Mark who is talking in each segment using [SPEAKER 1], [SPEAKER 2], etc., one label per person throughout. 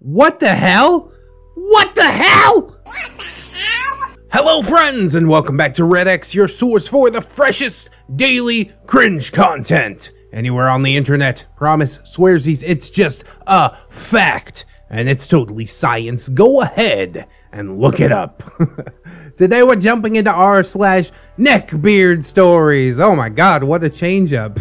[SPEAKER 1] What the hell? What the hell? Hello friends, and welcome back to ReddX, your source for the freshest daily cringe content. Anywhere on the internet, promise, swearsies, it's just a fact. And it's totally science. Go ahead and look it up. Today we're jumping into r/NeckbeardStories. Oh my god, what a change up.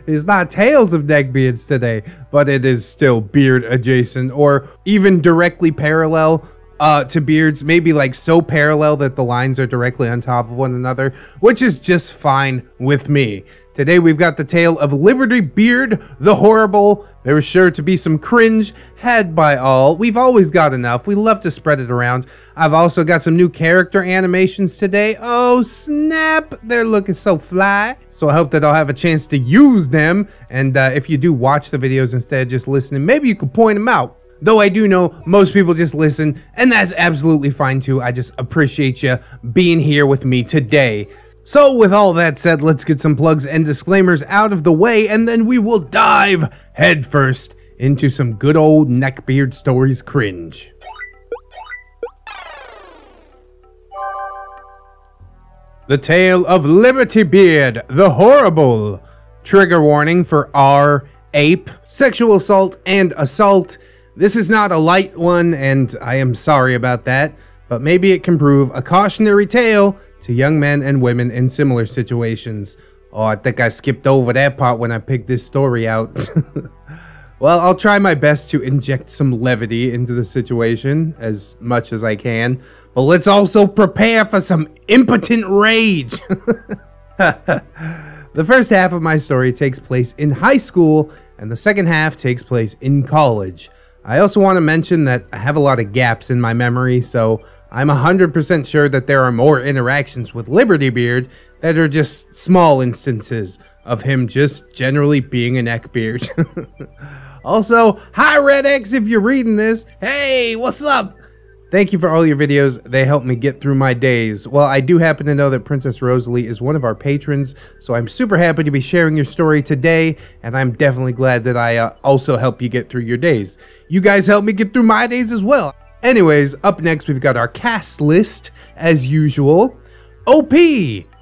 [SPEAKER 1] It's not tales of neckbeards today, but it is still beard adjacent, or even directly parallel to beards, maybe like so parallel that the lines are directly on top of one another, which is just fine with me. Today we've got the tale of Libertybeard the Horrible. There was sure to be some cringe had by all. We've always got enough. We love to spread it around. I've also got some new character animations today. Oh snap, they're looking so fly. So I hope that I'll have a chance to use them. And if you do watch the videos instead of just listening, maybe you could point them out. Though I do know most people just listen, and that's absolutely fine too. I just appreciate you being here with me today. So with all that said, let's get some plugs and disclaimers out of the way, and then we will dive headfirst into some good old Neckbeard Stories cringe. The tale of Libertybeard the Horrible. Trigger warning for R, ape, sexual assault, and assault. This is not a light one, and I am sorry about that, but maybe it can prove a cautionary tale to young men and women in similar situations. Oh, I think I skipped over that part when I picked this story out. Well, I'll try my best to inject some levity into the situation as much as I can, but let's also prepare for some impotent rage. The first half of my story takes place in high school, and the second half takes place in college. I also want to mention that I have a lot of gaps in my memory, so I'm 100% sure that there are more interactions with Libertybeard that are just small instances of him just generally being a neckbeard. Also, hi ReddX if you're reading this. Hey, what's up? Thank you for all your videos. They help me get through my days. Well, I do happen to know that Princess Rosalie is one of our patrons, so I'm super happy to be sharing your story today, and I'm definitely glad that I also help you get through your days. You guys help me get through my days as well. Anyways, up next we've got our cast list, as usual. OP,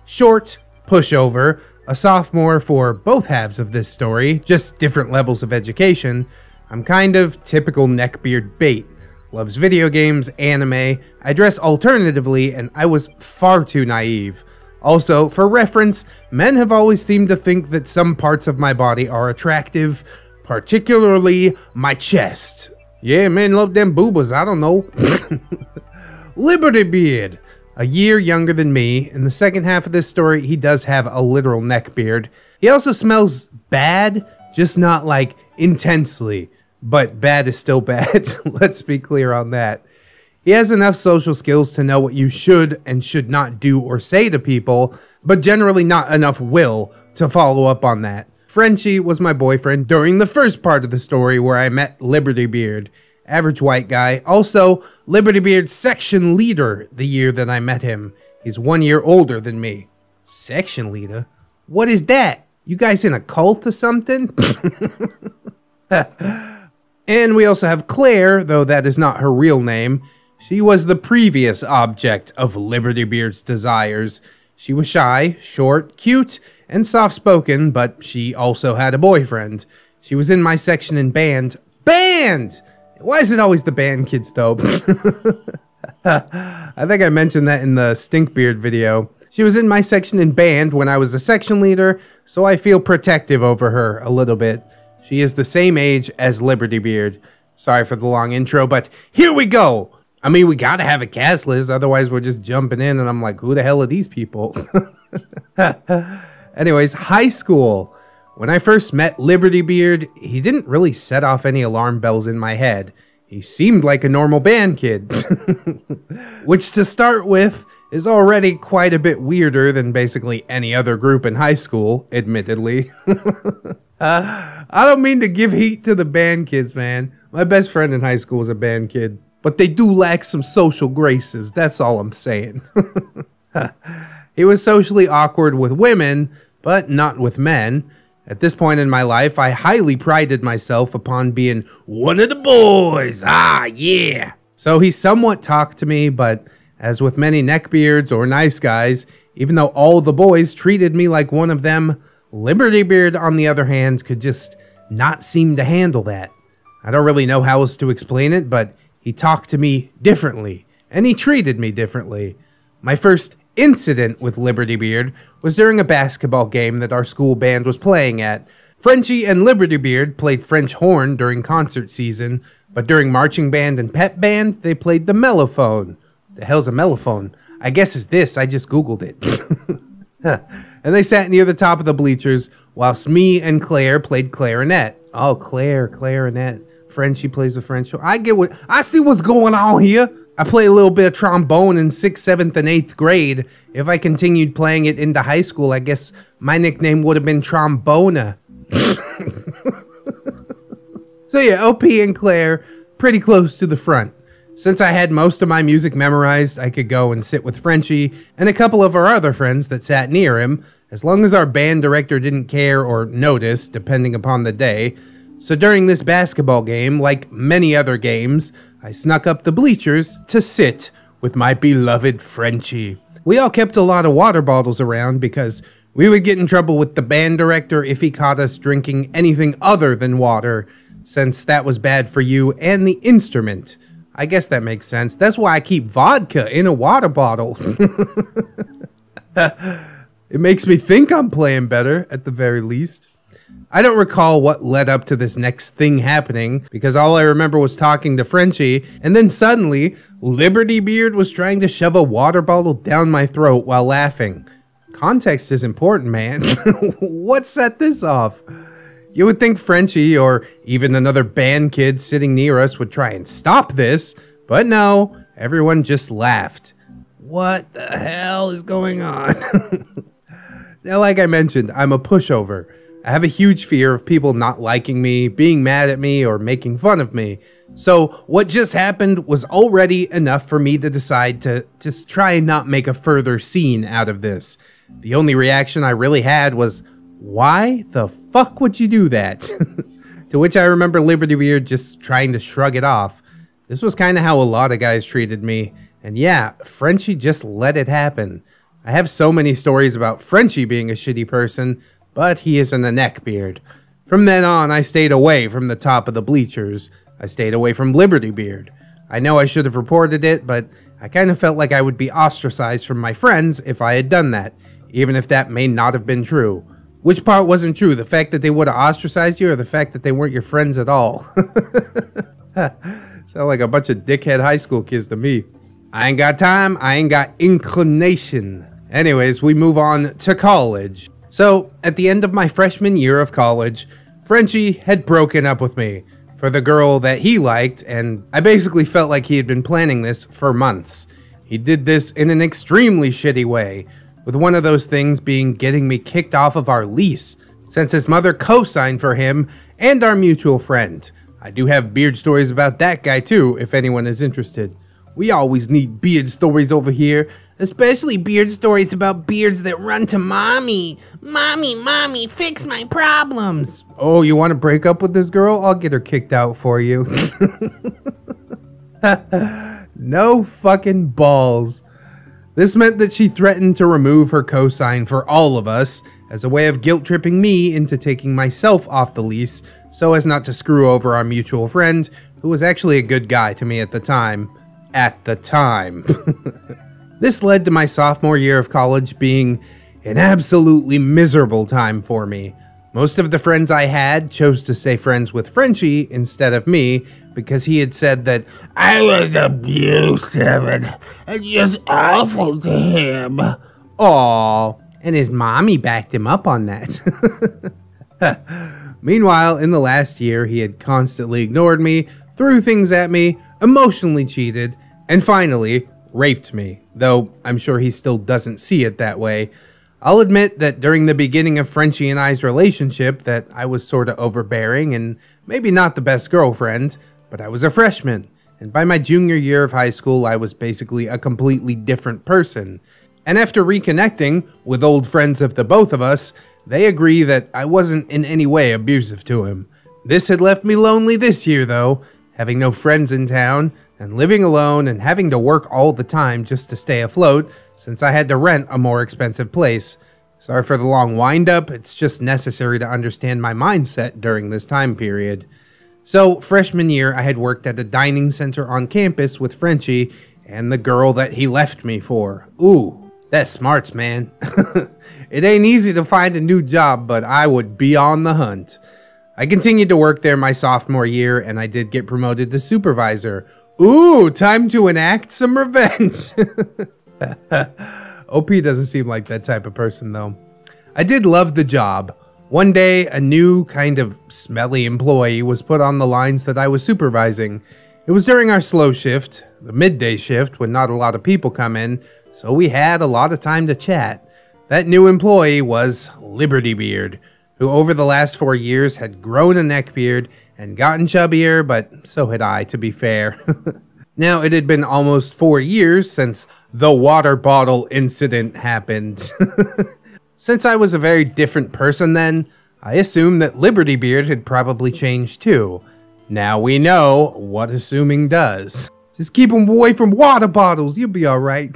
[SPEAKER 1] short, pushover, a sophomore for both halves of this story, just different levels of education. I'm kind of typical neckbeard bait. Loves video games, anime, I dress alternatively, and I was far too naive. Also, for reference, men have always seemed to think that some parts of my body are attractive, particularly my chest. Yeah, men love them boobas, I don't know. Libertybeard, a year younger than me. In the second half of this story, he does have a literal neck beard. He also smells bad, just not like intensely. But bad is still bad, let's be clear on that. He has enough social skills to know what you should and should not do or say to people, but generally not enough will to follow up on that. Frenchie was my boyfriend during the first part of the story where I met Libertybeard. Average white guy. Also, Libertybeard's section leader the year that I met him. He's 1 year older than me. Section leader? What is that? You guys in a cult or something? And we also have Claire, though that is not her real name. She was the previous object of Libertybeard's desires. She was shy, short, cute, and soft-spoken, but she also had a boyfriend. She was in my section in band. Band! Why is it always the band kids, though? I think I mentioned that in the Stinkbeard video. She was in my section in band when I was a section leader, so I feel protective over her a little bit. She is the same age as Libertybeard. Sorry for the long intro, but here we go! I mean, we gotta have a cast list, otherwise we're just jumping in and I'm like, who the hell are these people? Anyways, high school. When I first met Libertybeard, he didn't really set off any alarm bells in my head. He seemed like a normal band kid. Which, to start with, is already quite a bit weirder than basically any other group in high school, admittedly. I don't mean to give heat to the band kids, man. My best friend in high school was a band kid. But they do lack some social graces, that's all I'm saying. He was socially awkward with women, but not with men. At this point in my life, I highly prided myself upon being one of the boys. Ah, yeah. So he somewhat talked to me, but as with many neckbeards or nice guys, even though all the boys treated me like one of them, Libertybeard, on the other hand, could just not seem to handle that. I don't really know how else to explain it, but he talked to me differently, and he treated me differently. My first incident with Libertybeard was during a basketball game that our school band was playing at. Frenchie and Libertybeard played French horn during concert season, but during marching band and pep band, they played the mellophone. The hell's a mellophone? I guess it's this, I just googled it. And they sat near the top of the bleachers, whilst me and Claire played clarinet. Oh, clarinet. Frenchie plays the French. I see what's going on here. I play a little bit of trombone in 6th, 7th, and 8th grade. If I continued playing it into high school, I guess my nickname would have been Trombona. So yeah, OP and Claire, pretty close to the front. Since I had most of my music memorized, I could go and sit with Frenchie and a couple of our other friends that sat near him, as long as our band director didn't care or notice, depending upon the day. So during this basketball game, like many other games, I snuck up the bleachers to sit with my beloved Frenchie. We all kept a lot of water bottles around because we would get in trouble with the band director if he caught us drinking anything other than water, since that was bad for you and the instrument. I guess that makes sense. That's why I keep vodka in a water bottle. It makes me think I'm playing better, at the very least. I don't recall what led up to this next thing happening, because all I remember was talking to Frenchie, and then suddenly, Libertybeard was trying to shove a water bottle down my throat while laughing. Context is important, man. What set this off? You would think Frenchie, or even another band kid sitting near us, would try and stop this, but no, everyone just laughed. What the hell is going on? Now, like I mentioned, I'm a pushover. I have a huge fear of people not liking me, being mad at me, or making fun of me. So what just happened was already enough for me to decide to just try and not make a further scene out of this. The only reaction I really had was, why the fuck would you do that? To which I remember Libertybeard just trying to shrug it off. This was kind of how a lot of guys treated me. And yeah, Frenchie just let it happen. I have so many stories about Frenchie being a shitty person, but he isn't a neckbeard. From then on, I stayed away from the top of the bleachers. I stayed away from Libertybeard. I know I should have reported it, but I kind of felt like I would be ostracized from my friends if I had done that, even if that may not have been true. Which part wasn't true? The fact that they would have ostracized you, or the fact that they weren't your friends at all? Sound like a bunch of dickhead high school kids to me. I ain't got time, I ain't got inclination. Anyways, we move on to college. So, at the end of my freshman year of college, Frenchie had broken up with me for the girl that he liked, and I basically felt like he had been planning this for months. He did this in an extremely shitty way, with one of those things being getting me kicked off of our lease, since his mother co-signed for him and our mutual friend. I do have beard stories about that guy too, if anyone is interested. We always need beard stories over here, especially beard stories about beards that run to mommy. Mommy, fix my problems. Oh, you want to break up with this girl? I'll get her kicked out for you. No fucking balls. This meant that she threatened to remove her cosign for all of us as a way of guilt-tripping me into taking myself off the lease so as not to screw over our mutual friend, who was actually a good guy to me at the time. This led to my sophomore year of college being an absolutely miserable time for me. Most of the friends I had chose to stay friends with Frenchie instead of me because he had said that I was abusive and just awful to him. Aww, and his mommy backed him up on that. Meanwhile, in the last year, he had constantly ignored me, threw things at me, emotionally cheated, and finally, raped me, though I'm sure he still doesn't see it that way. I'll admit that during the beginning of Frenchie and I's relationship that I was sorta overbearing and maybe not the best girlfriend, but I was a freshman, and by my junior year of high school I was basically a completely different person. And after reconnecting with old friends of the both of us, they agree that I wasn't in any way abusive to him. This had left me lonely this year though, having no friends in town, and living alone and having to work all the time just to stay afloat since I had to rent a more expensive place. Sorry for the long wind-up, it's just necessary to understand my mindset during this time period. So, freshman year, I had worked at a dining center on campus with Frenchie and the girl that he left me for. Ooh, that's smarts, man. It ain't easy to find a new job, but I would be on the hunt. I continued to work there my sophomore year, and I did get promoted to supervisor. Ooh, time to enact some revenge. OP doesn't seem like that type of person, though. I did love the job. One day, a new kind of smelly employee was put on the lines that I was supervising. It was during our slow shift, the midday shift, when not a lot of people come in, so we had a lot of time to chat. That new employee was Libertybeard, who over the last 4 years had grown a neckbeard and gotten chubbier, but so had I, to be fair. Now, it had been almost 4 years since the water bottle incident happened. Since I was a very different person then, I assumed that Libertybeard had probably changed too. Now we know what assuming does. Just keep him away from water bottles, you'll be alright.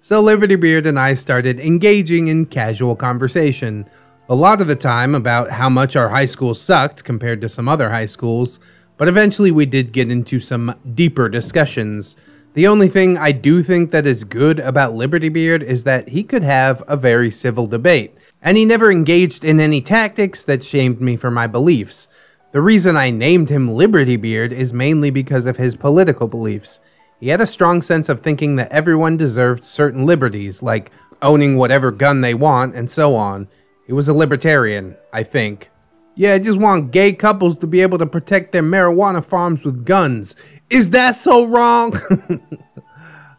[SPEAKER 1] So Libertybeard and I started engaging in casual conversation. A lot of the time about how much our high school sucked compared to some other high schools, but eventually we did get into some deeper discussions. The only thing I do think that is good about Libertybeard is that he could have a very civil debate, and he never engaged in any tactics that shamed me for my beliefs. The reason I named him Libertybeard is mainly because of his political beliefs. He had a strong sense of thinking that everyone deserved certain liberties, like owning whatever gun they want and so on. He was a libertarian, I think. Yeah, I just want gay couples to be able to protect their marijuana farms with guns. Is that so wrong?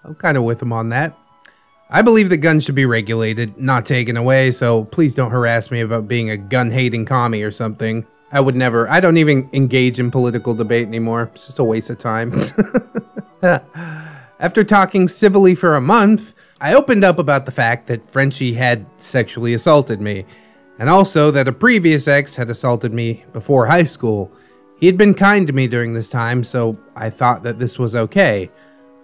[SPEAKER 1] I'm kind of with him on that. I believe that guns should be regulated, not taken away, so please don't harass me about being a gun-hating commie or something. I don't even engage in political debate anymore. It's just a waste of time. After talking civilly for a month, I opened up about the fact that Frenchie had sexually assaulted me, and also that a previous ex had assaulted me before high school. He had been kind to me during this time, so I thought that this was okay.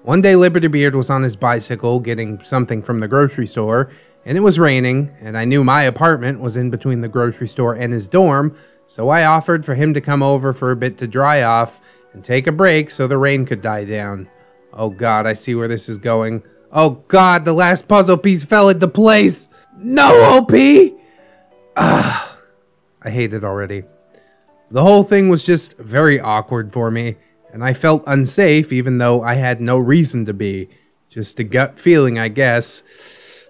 [SPEAKER 1] One day Libertybeard was on his bicycle getting something from the grocery store, and it was raining, and I knew my apartment was in between the grocery store and his dorm, so I offered for him to come over for a bit to dry off and take a break so the rain could die down. Oh god, I see where this is going. Oh god, the last puzzle piece fell into place! No, OP! I hate it already. The whole thing was just very awkward for me, and I felt unsafe even though I had no reason to be. Just a gut feeling, I guess.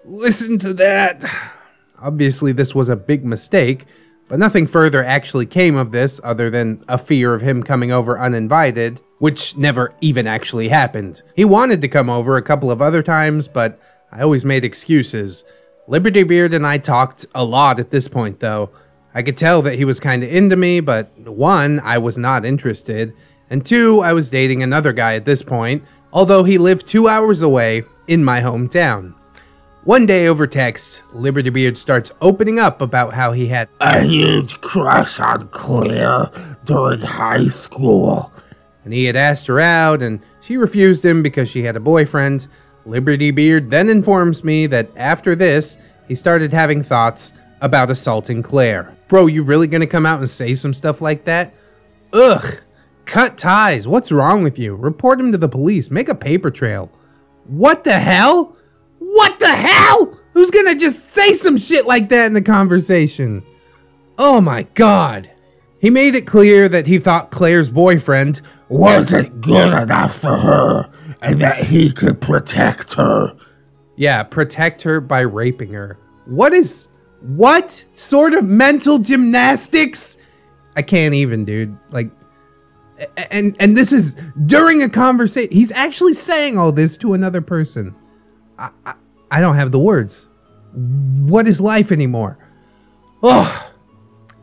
[SPEAKER 1] Listen to that! Obviously this was a big mistake, but nothing further actually came of this other than a fear of him coming over uninvited, which never even actually happened. He wanted to come over a couple of other times, but I always made excuses. Libertybeard and I talked a lot at this point though. I could tell that he was kinda into me, but 1, I was not interested, and 2, I was dating another guy at this point, although he lived 2 hours away in my hometown. One day over text, Libertybeard starts opening up about how he had a huge crush on Claire during high school. And he had asked her out, and she refused him because she had a boyfriend. Libertybeard then informs me that after this, he started having thoughts about assaulting Claire. Bro, you really gonna come out and say some stuff like that? Ugh! Cut ties, what's wrong with you? Report him to the police, make a paper trail. What the hell? What the hell? Who's gonna just say some shit like that in the conversation? Oh my god. He made it clear that he thought Claire's boyfriend wasn't good enough for her, and that he could protect her. Yeah, protect her by raping her. What sort of mental gymnastics? I can't even, dude. Like, and this is during a conversation. He's actually saying all this to another person. I don't have the words. What is life anymore? Oh,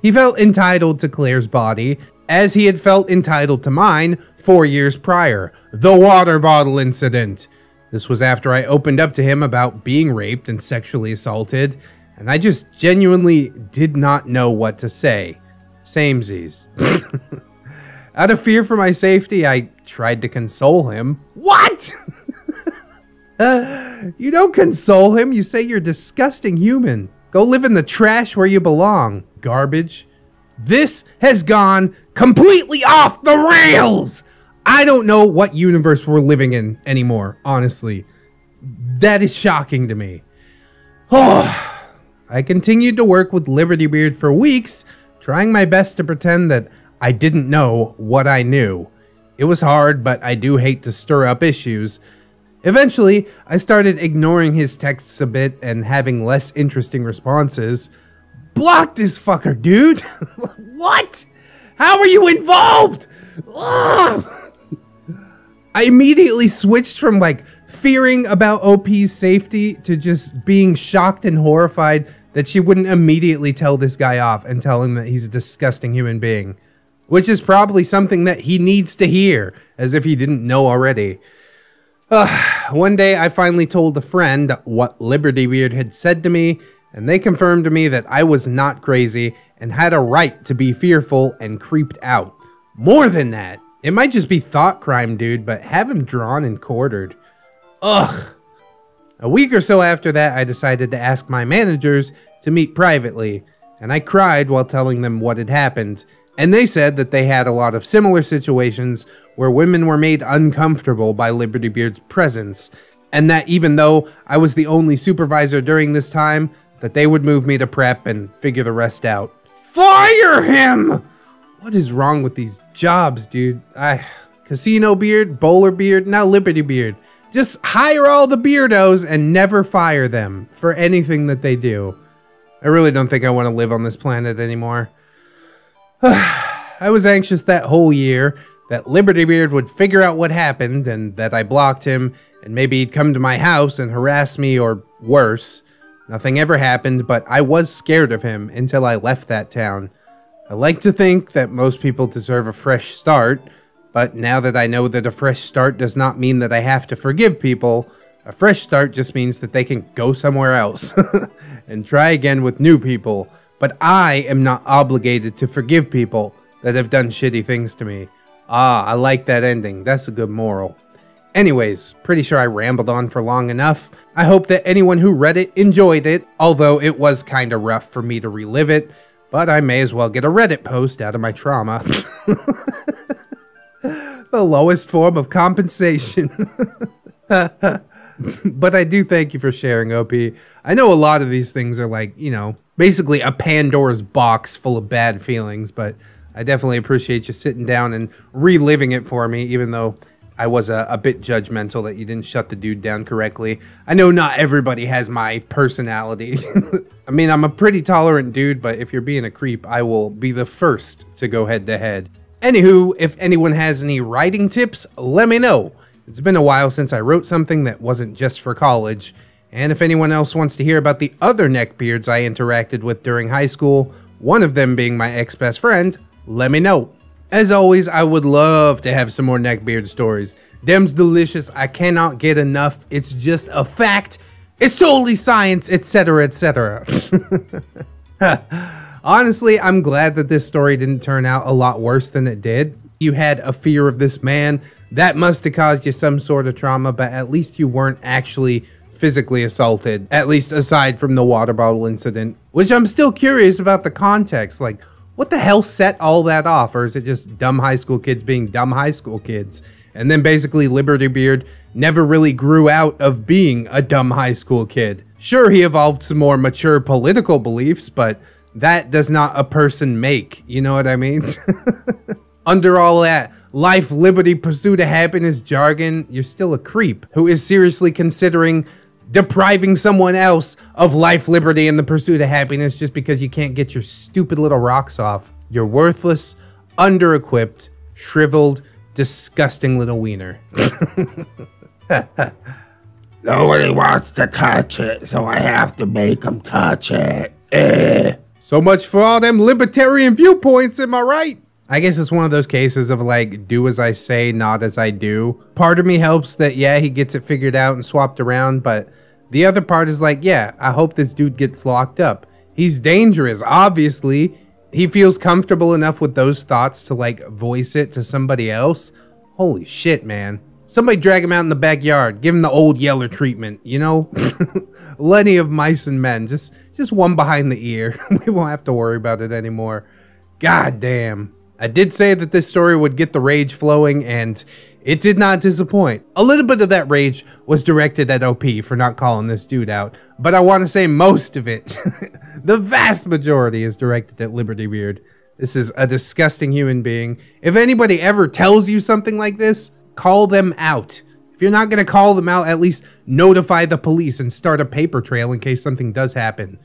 [SPEAKER 1] he felt entitled to Claire's body, as he had felt entitled to mine 4 years prior. The water bottle incident. This was after I opened up to him about being raped and sexually assaulted, and I just genuinely did not know what to say. Samesies. Out of fear for my safety, I tried to console him. What? You don't console him, you say you're a disgusting human. Go live in the trash where you belong, garbage. This has gone completely off the rails! I don't know what universe we're living in anymore, honestly. That is shocking to me. Oh, I continued to work with Libertybeard for weeks, trying my best to pretend that I didn't know what I knew. It was hard, but I do hate to stir up issues. Eventually, I started ignoring his texts a bit and having less interesting responses. Block this fucker, dude! What? How are you involved? Ugh! I immediately switched from like fearing about OP's safety to just being shocked and horrified that she wouldn't immediately tell this guy off and tell him that he's a disgusting human being. Which is probably something that he needs to hear, as if he didn't know already. One day I finally told a friend what Libertybeard had said to me, and they confirmed to me that I was not crazy and had a right to be fearful and creeped out. More than that, it might just be thought crime, dude, but have him drawn and quartered. Ugh. A week or so after that, I decided to ask my managers to meet privately, and I cried while telling them what had happened. And they said that they had a lot of similar situations where women were made uncomfortable by Libertybeard's presence, and that even though I was the only supervisor during this time, that they would move me to prep and figure the rest out. Fire him! What is wrong with these jobs, dude? Casino beard, bowler beard, now Libertybeard. Just hire all the beardos and never fire them for anything that they do. I really don't think I want to live on this planet anymore. I was anxious that whole year that Libertybeard would figure out what happened and that I blocked him and maybe he'd come to my house and harass me or worse. Nothing ever happened, but I was scared of him until I left that town. I like to think that most people deserve a fresh start, but now that I know that a fresh start does not mean that I have to forgive people, a fresh start just means that they can go somewhere else and try again with new people. But I am not obligated to forgive people that have done shitty things to me. Ah, I like that ending. That's a good moral. Anyways, pretty sure I rambled on for long enough. I hope that anyone who read it enjoyed it, although it was kinda rough for me to relive it, but I may as well get a Reddit post out of my trauma. The lowest form of compensation. But I do thank you for sharing, OP. I know a lot of these things are like, you know, basically a Pandora's box full of bad feelings, but I definitely appreciate you sitting down and reliving it for me, even though I was a bit judgmental that you didn't shut the dude down correctly. I know not everybody has my personality. I mean, I'm a pretty tolerant dude, but if you're being a creep, I will be the first to go head to head. Anywho, if anyone has any writing tips, let me know. It's been a while since I wrote something that wasn't just for college. And if anyone else wants to hear about the other neckbeards I interacted with during high school, one of them being my ex-best friend, let me know. As always, I would love to have some more neckbeard stories. Them's delicious, I cannot get enough, it's just a fact, it's totally science, etc, etc. Honestly, I'm glad that this story didn't turn out a lot worse than it did. You had a fear of this man, that must have caused you some sort of trauma, but at least you weren't actually physically assaulted, at least aside from the water bottle incident, which I'm still curious about the context. Like, what the hell set all that off? Or is it just dumb high school kids being dumb high school kids? And then basically Libertybeard never really grew out of being a dumb high school kid. Sure, he evolved some more mature political beliefs, but that does not a person make, you know what I mean? Under all that life, liberty, pursuit of happiness jargon, you're still a creep who is seriously considering depriving someone else of life, liberty, and the pursuit of happiness just because you can't get your stupid little rocks off. You're worthless, under-equipped, shriveled, disgusting little wiener.
[SPEAKER 2] Nobody wants to touch it, so I have to make them touch it.
[SPEAKER 1] So much for all them libertarian viewpoints, am I right? I guess it's one of those cases of like, do as I say, not as I do. Part of me hopes that, yeah, he gets it figured out and swapped around, but The other part is like, yeah, I hope this dude gets locked up. He's dangerous, obviously. He feels comfortable enough with those thoughts to like voice it to somebody else. Holy shit, man. Somebody drag him out in the backyard. Give him the old Yeller treatment, you know? Lenny of mice and men. Just one behind the ear. We won't have to worry about it anymore. God damn. I did say that this story would get the rage flowing, and it did not disappoint. A little bit of that rage was directed at OP for not calling this dude out, but I want to say most of it, the vast majority, is directed at Libertybeard. This is a disgusting human being. If anybody ever tells you something like this, call them out. If you're not going to call them out, at least notify the police and start a paper trail in case something does happen.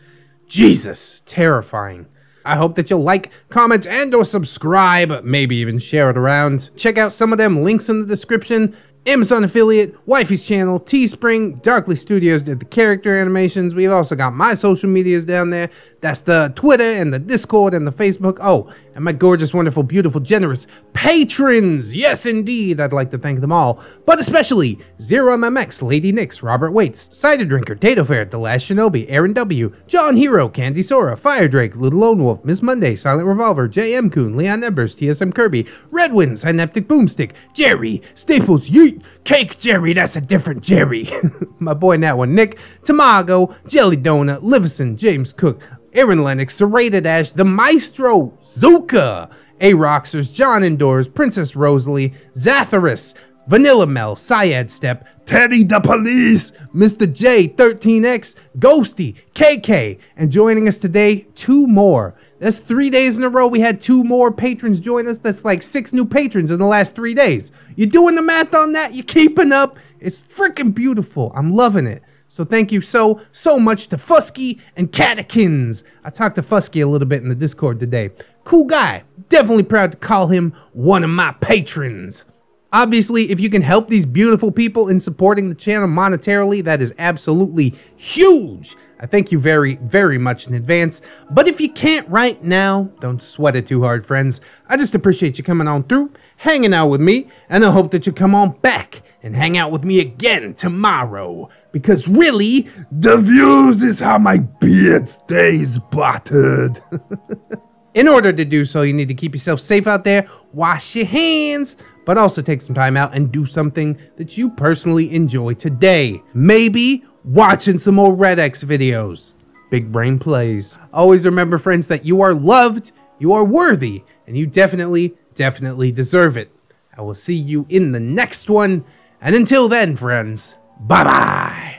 [SPEAKER 1] Jesus, terrifying. I hope that you'll like, comment, and or subscribe, maybe even share it around. Check out some of them links in the description. Amazon affiliate, Wifey's channel, Teespring, Darkly Studios did the character animations. We've also got my social medias down there. That's the Twitter and the Discord and the Facebook. Oh, and my gorgeous, wonderful, beautiful, generous patrons. Yes, indeed. I'd like to thank them all, but especially ZeroMMX, Lady Nix, Robert Waits, Cider Drinker, Tato Fair, The Last Shinobi, Aaron W, John Hero, Candy Sora, Fire Drake, Little Lone Wolf, Miss Monday, Silent Revolver, JM Coon, Leon Ebers, TSM Kirby, Red Wind, Synaptic Boomstick, Jerry, Staples, Yeet, Cake Jerry, that's a different Jerry. My boy Nat One, Nick, Tamago, Jelly Donut, Livison, James Cook, Aaron Lennox, Serrated Ash, The Maestro, Zuka, A-Roxers, John Indoors, Princess Rosalie, Zatharus, Vanilla Mel, Syad Step, Teddy the Police, Mr. J, 13X, Ghosty, KK, and joining us today, 2 more. That's 3 days in a row we had 2 more patrons join us. That's like 6 new patrons in the last 3 days. You doing the math on that? You keeping up? It's freaking beautiful. I'm loving it. So thank you so much to Fusky and Catakins. I talked to Fusky a little bit in the Discord today. Cool guy. Definitely proud to call him one of my patrons. Obviously, if you can help these beautiful people in supporting the channel monetarily, that is absolutely huge. I thank you very much in advance. But if you can't right now, don't sweat it too hard, friends. I just appreciate you coming on through, hanging out with me, and I hope that you come on back and hang out with me again tomorrow. Because really, the views is how my beard stays buttered. In order to do so, you need to keep yourself safe out there, wash your hands, but also take some time out and do something that you personally enjoy today. Maybe watching some more ReddX videos. Big brain plays. Always remember, friends, that you are loved, you are worthy, and you definitely deserve it. I will see you in the next one. And until then, friends, bye-bye.